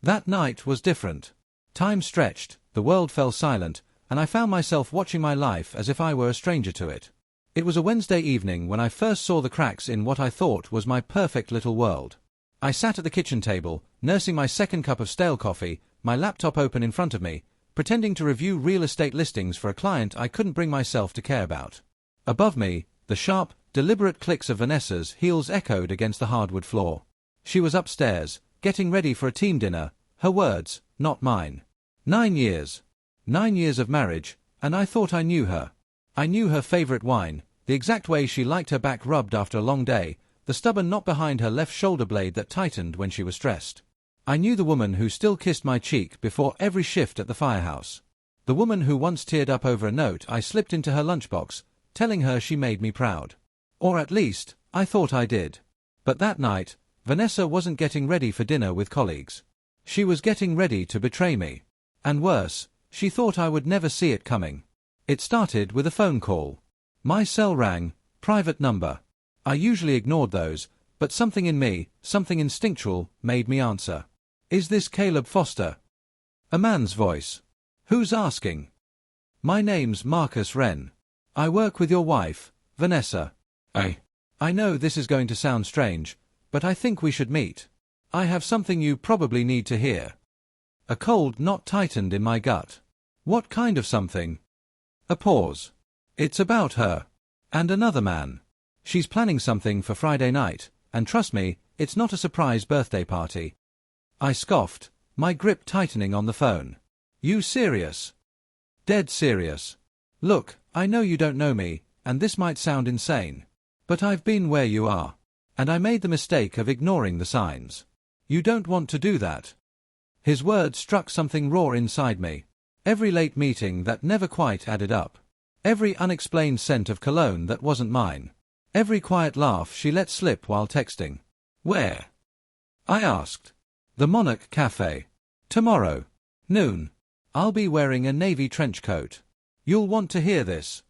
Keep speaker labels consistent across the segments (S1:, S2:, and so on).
S1: That night was different. Time stretched, the world fell silent, and I found myself watching my life as if I were a stranger to it. It was a Wednesday evening when I first saw the cracks in what I thought was my perfect little world. I sat at the kitchen table, nursing my second cup of stale coffee, my laptop open in front of me, pretending to review real estate listings for a client I couldn't bring myself to care about. Above me, the sharp, deliberate clicks of Vanessa's heels echoed against the hardwood floor. She was upstairs, getting ready for a team dinner, her words, not mine. 9 years. 9 years of marriage, and I thought I knew her. I knew her favorite wine, the exact way she liked her back rubbed after a long day, the stubborn knot behind her left shoulder blade that tightened when she was stressed. I knew the woman who still kissed my cheek before every shift at the firehouse. The woman who once teared up over a note I slipped into her lunchbox, telling her she made me proud. Or at least, I thought I did. But that night, Vanessa wasn't getting ready for dinner with colleagues. She was getting ready to betray me. And worse, she thought I would never see it coming. It started with a phone call. My cell rang, private number. I usually ignored those, but something in me, something instinctual, made me answer. Is this Caleb Foster? A man's voice. Who's asking? My name's Marcus Wren. I work with your wife, Vanessa. I know this is going to sound strange, but I think we should meet. I have something you probably need to hear. A cold knot tightened in my gut. What kind of something? A pause. It's about her. And another man. She's planning something for Friday night, and trust me, it's not a surprise birthday party. I scoffed, my grip tightening on the phone. You serious? Dead serious. Look, I know you don't know me, and this might sound insane. But I've been where you are. And I made the mistake of ignoring the signs. You don't want to do that. His words struck something raw inside me. Every late meeting that never quite added up. Every unexplained scent of cologne that wasn't mine. Every quiet laugh she let slip while texting. Where? I asked. The Monarch Cafe. Tomorrow. Noon. I'll be wearing a navy trench coat. You'll want to hear this.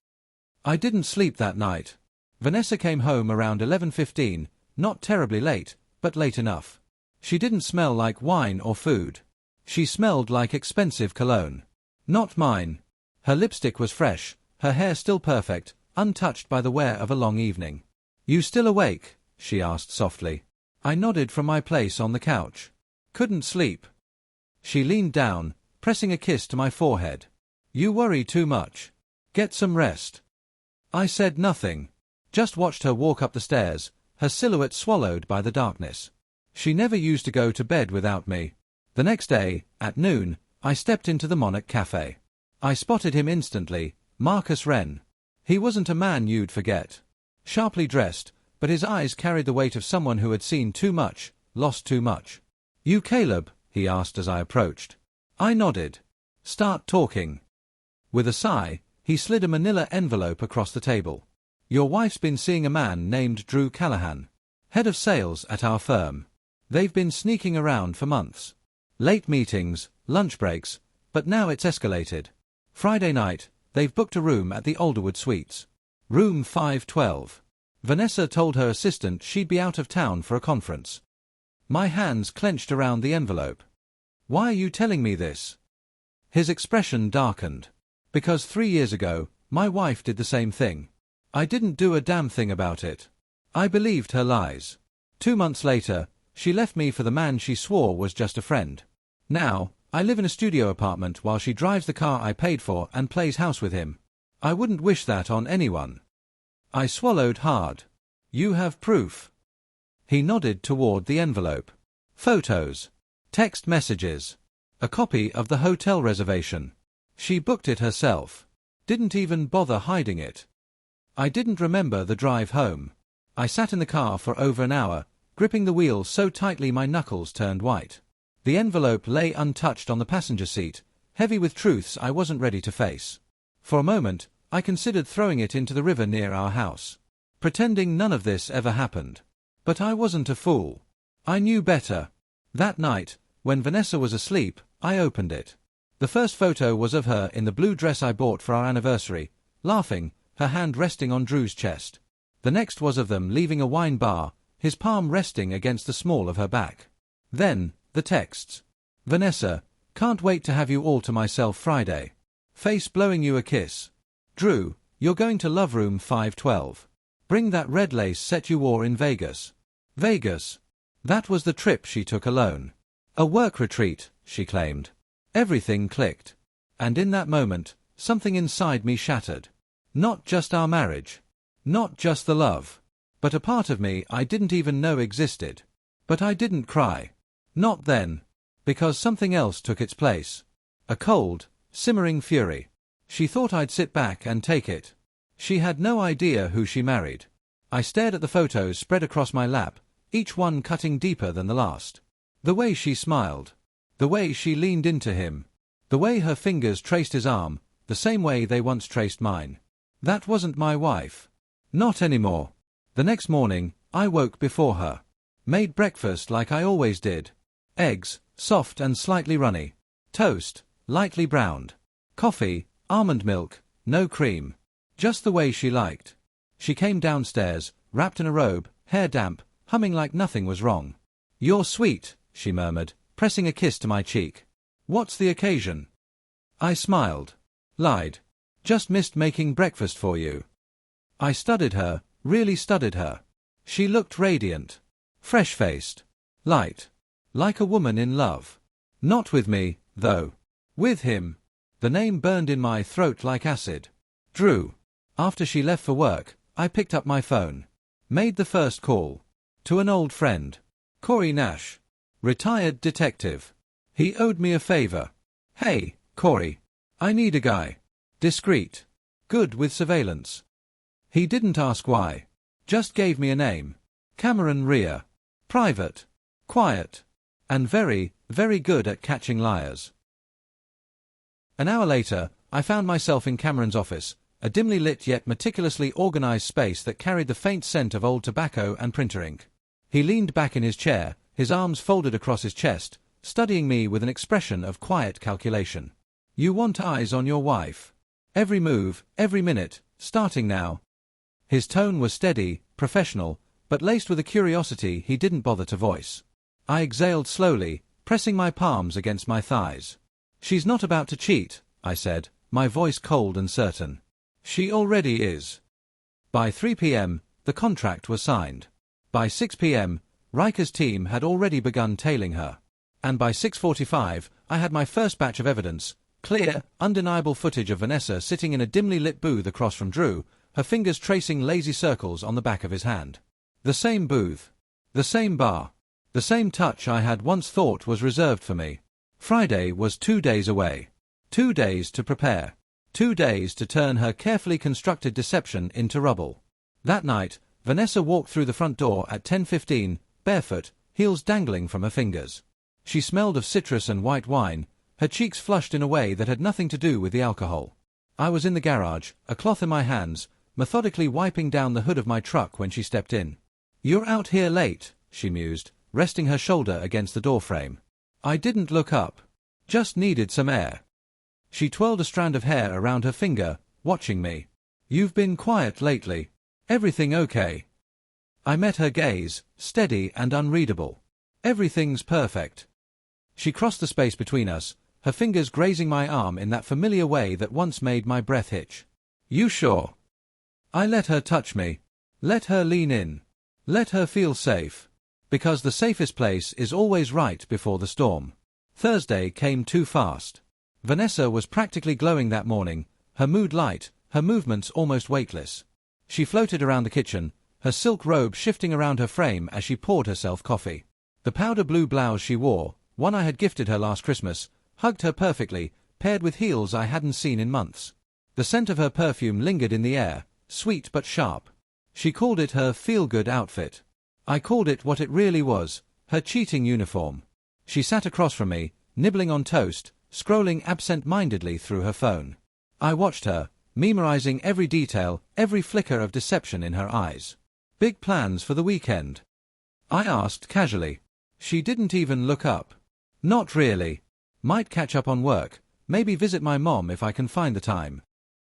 S1: I didn't sleep that night. Vanessa came home around 11:15, not terribly late, but late enough. She didn't smell like wine or food. She smelled like expensive cologne. Not mine. Her lipstick was fresh, her hair still perfect, untouched by the wear of a long evening. You still awake? She asked softly. I nodded from my place on the couch. Couldn't sleep. She leaned down, pressing a kiss to my forehead. You worry too much. Get some rest. I said nothing. Just watched her walk up the stairs, her silhouette swallowed by the darkness. She never used to go to bed without me. The next day, at noon, I stepped into the Monarch Cafe. I spotted him instantly, Marcus Wren. He wasn't a man you'd forget. Sharply dressed, but his eyes carried the weight of someone who had seen too much, lost too much. You Caleb? He asked as I approached. I nodded. Start talking. With a sigh, he slid a manila envelope across the table. Your wife's been seeing a man named Drew Callahan, head of sales at our firm. They've been sneaking around for months. Late meetings, lunch breaks, but now it's escalated. Friday night, they've booked a room at the Alderwood Suites. Room 512. Vanessa told her assistant she'd be out of town for a conference. My hands clenched around the envelope. Why are you telling me this? His expression darkened. Because 3 years ago, my wife did the same thing. I didn't do a damn thing about it. I believed her lies. 2 months later, she left me for the man she swore was just a friend. Now, I live in a studio apartment while she drives the car I paid for and plays house with him. I wouldn't wish that on anyone. I swallowed hard. You have proof. He nodded toward the envelope. Photos. Text messages. A copy of the hotel reservation. She booked it herself. Didn't even bother hiding it. I didn't remember the drive home. I sat in the car for over an hour, gripping the wheel so tightly my knuckles turned white. The envelope lay untouched on the passenger seat, heavy with truths I wasn't ready to face. For a moment, I considered throwing it into the river near our house, pretending none of this ever happened. But I wasn't a fool. I knew better. That night, when Vanessa was asleep, I opened it. The first photo was of her in the blue dress I bought for our anniversary, laughing, her hand resting on Drew's chest. The next was of them leaving a wine bar, his palm resting against the small of her back. Then, the texts. Vanessa, can't wait to have you all to myself Friday. Face blowing you a kiss. Drew, you're going to love room 512. Bring that red lace set you wore in Vegas. Vegas. That was the trip she took alone. A work retreat, she claimed. Everything clicked. And in that moment, something inside me shattered. Not just our marriage. Not just the love. But a part of me I didn't even know existed. But I didn't cry. Not then. Because something else took its place. A cold, simmering fury. She thought I'd sit back and take it. She had no idea who she married. I stared at the photos spread across my lap, each one cutting deeper than the last. The way she smiled. The way she leaned into him. The way her fingers traced his arm, the same way they once traced mine. That wasn't my wife. Not anymore. The next morning, I woke before her. Made breakfast like I always did. Eggs, soft and slightly runny. Toast, lightly browned. Coffee, almond milk, no cream. Just the way she liked. She came downstairs, wrapped in a robe, hair damp, humming like nothing was wrong. "You're sweet," she murmured, pressing a kiss to my cheek. "What's the occasion?" I smiled. Lied. "Just missed making breakfast for you." I studied her, really studied her. She looked radiant. Fresh-faced. Light. Like a woman in love. Not with me, though. With him. The name burned in my throat like acid. Drew. After she left for work, I picked up my phone. Made the first call. To an old friend. Corey Nash. Retired detective. He owed me a favor. "Hey, Corey. I need a guy. Discreet. Good with surveillance." He didn't ask why. Just gave me a name. Cameron Rhea. Private. Quiet. And very, very good at catching liars. An hour later, I found myself in Cameron's office, a dimly lit yet meticulously organized space that carried the faint scent of old tobacco and printer ink. He leaned back in his chair, his arms folded across his chest, studying me with an expression of quiet calculation. "You want eyes on your wife. Every move, every minute, starting now." His tone was steady, professional, but laced with a curiosity he didn't bother to voice. I exhaled slowly, pressing my palms against my thighs. "She's not about to cheat," I said, my voice cold and certain. "She already is." By 3 p.m., the contract was signed. By 6 p.m., Riker's team had already begun tailing her. And by 6:45, I had my first batch of evidence, clear, undeniable footage of Vanessa sitting in a dimly lit booth across from Drew, her fingers tracing lazy circles on the back of his hand. The same booth. The same bar. The same touch I had once thought was reserved for me. Friday was 2 days away. 2 days to prepare. 2 days to turn her carefully constructed deception into rubble. That night, Vanessa walked through the front door at 10:15, barefoot, heels dangling from her fingers. She smelled of citrus and white wine, her cheeks flushed in a way that had nothing to do with the alcohol. I was in the garage, a cloth in my hands, methodically wiping down the hood of my truck when she stepped in. "You're out here late," she mused, resting her shoulder against the doorframe. I didn't look up. Just needed some air. She twirled a strand of hair around her finger, watching me. "You've been quiet lately. Everything okay?" I met her gaze, steady and unreadable. "Everything's perfect." She crossed the space between us, her fingers grazing my arm in that familiar way that once made my breath hitch. "You sure?" I let her touch me. Let her lean in. Let her feel safe. Because the safest place is always right before the storm. Thursday came too fast. Vanessa was practically glowing that morning, her mood light, her movements almost weightless. She floated around the kitchen, her silk robe shifting around her frame as she poured herself coffee. The powder blue blouse she wore, one I had gifted her last Christmas, hugged her perfectly, paired with heels I hadn't seen in months. The scent of her perfume lingered in the air, sweet but sharp. She called it her feel-good outfit. I called it what it really was, her cheating uniform. She sat across from me, nibbling on toast, scrolling absent-mindedly through her phone. I watched her, memorizing every detail, every flicker of deception in her eyes. "Big plans for the weekend?" I asked casually. She didn't even look up. "Not really. Might catch up on work, maybe visit my mom if I can find the time."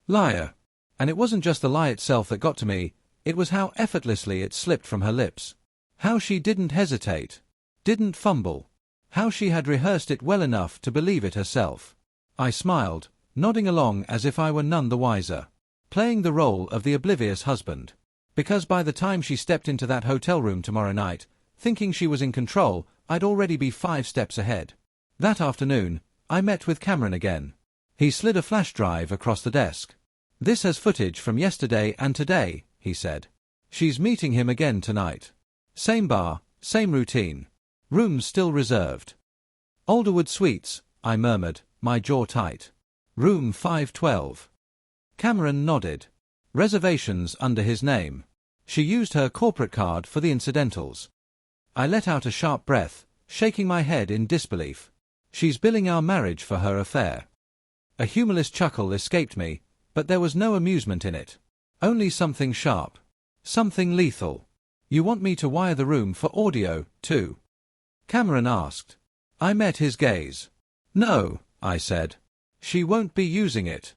S1: Liar. And it wasn't just the lie itself that got to me, it was how effortlessly it slipped from her lips. How she didn't hesitate. Didn't fumble. How she had rehearsed it well enough to believe it herself. I smiled, nodding along as if I were none the wiser, playing the role of the oblivious husband. Because by the time she stepped into that hotel room tomorrow night, thinking she was in control, I'd already be 5 steps ahead. That afternoon, I met with Cameron again. He slid a flash drive across the desk. "This has footage from yesterday and today," he said. "She's meeting him again tonight. Same bar, same routine. Rooms still reserved." "Alderwood Suites," I murmured, my jaw tight. "Room 512. Cameron nodded. "Reservations under his name. She used her corporate card for the incidentals." I let out a sharp breath, shaking my head in disbelief. "She's billing our marriage for her affair." A humorless chuckle escaped me, but there was no amusement in it. Only something sharp. Something lethal. "You want me to wire the room for audio, too?" Cameron asked. I met his gaze. "No," I said. "She won't be using it."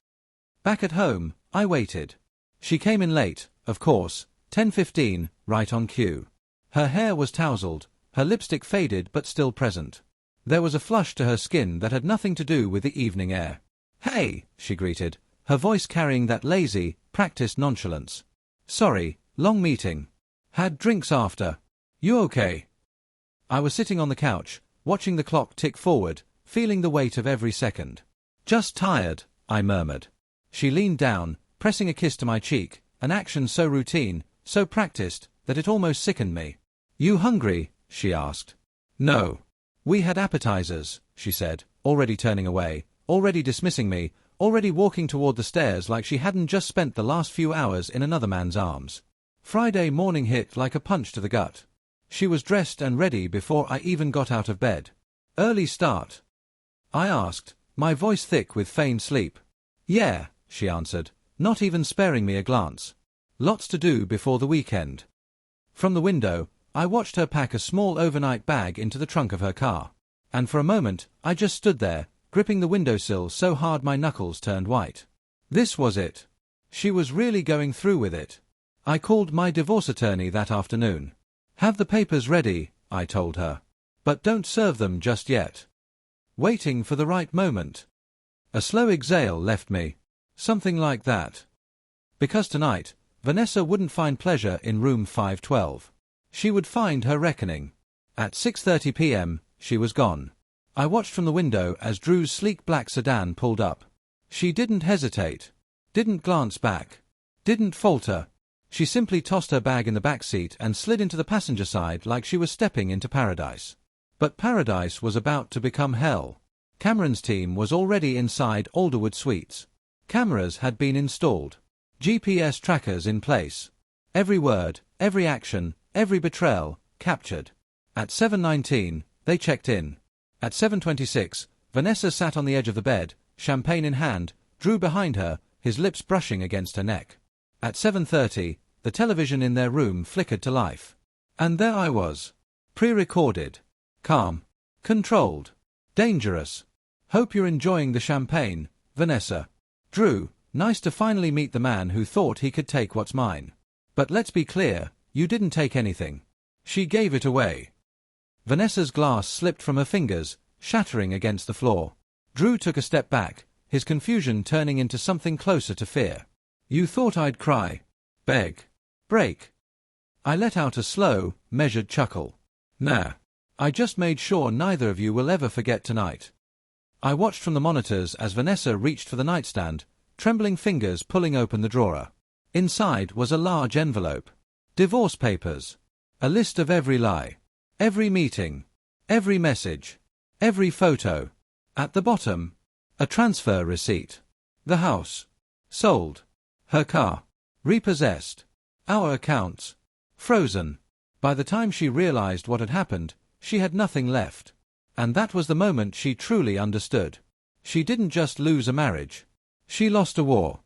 S1: Back at home, I waited. She came in late, of course, 10:15, right on cue. Her hair was tousled, her lipstick faded but still present. There was a flush to her skin that had nothing to do with the evening air. "Hey," she greeted, her voice carrying that lazy, practiced nonchalance. "Sorry, long meeting. Had drinks after. You okay?" I was sitting on the couch, watching the clock tick forward, feeling the weight of every second. "Just tired," I murmured. She leaned down, pressing a kiss to my cheek, an action so routine, so practiced, that it almost sickened me. "You hungry?" she asked. "No. We had appetizers," she said, already turning away, already dismissing me, already walking toward the stairs like she hadn't just spent the last few hours in another man's arms. Friday morning hit like a punch to the gut. She was dressed and ready before I even got out of bed. "Early start?" I asked, my voice thick with feigned sleep. "Yeah," she answered, not even sparing me a glance. "Lots to do before the weekend." From the window, I watched her pack a small overnight bag into the trunk of her car. And for a moment, I just stood there, gripping the windowsill so hard my knuckles turned white. This was it. She was really going through with it. I called my divorce attorney that afternoon. "Have the papers ready," I told her. "But don't serve them just yet." Waiting for the right moment. A slow exhale left me. Something like that. Because tonight, Vanessa wouldn't find pleasure in room 512. She would find her reckoning. At 6:30 p.m., she was gone. I watched from the window as Drew's sleek black sedan pulled up. She didn't hesitate. Didn't glance back. Didn't falter. She simply tossed her bag in the back seat and slid into the passenger side like she was stepping into paradise. But paradise was about to become hell. Cameron's team was already inside Alderwood Suites. Cameras had been installed. GPS trackers in place. Every word, every action, every betrayal, captured. At 7:19, they checked in. At 7:26, Vanessa sat on the edge of the bed, champagne in hand, Drew behind her, his lips brushing against her neck. At 7:30, the television in their room flickered to life. And there I was. Pre-recorded. Calm. Controlled. Dangerous. "Hope you're enjoying the champagne, Vanessa." "Drew, nice to finally meet the man who thought he could take what's mine. But let's be clear, you didn't take anything. She gave it away." Vanessa's glass slipped from her fingers, shattering against the floor. Drew took a step back, his confusion turning into something closer to fear. "You thought I'd cry, beg, break." I let out a slow, measured chuckle. "Nah. I just made sure neither of you will ever forget tonight." I watched from the monitors as Vanessa reached for the nightstand, trembling fingers pulling open the drawer. Inside was a large envelope. Divorce papers. A list of every lie. Every meeting. Every message. Every photo. At the bottom, a transfer receipt. The house. Sold. Her car. Repossessed. Our accounts. Frozen. By the time she realized what had happened, she had nothing left. And that was the moment she truly understood. She didn't just lose a marriage. She lost a war.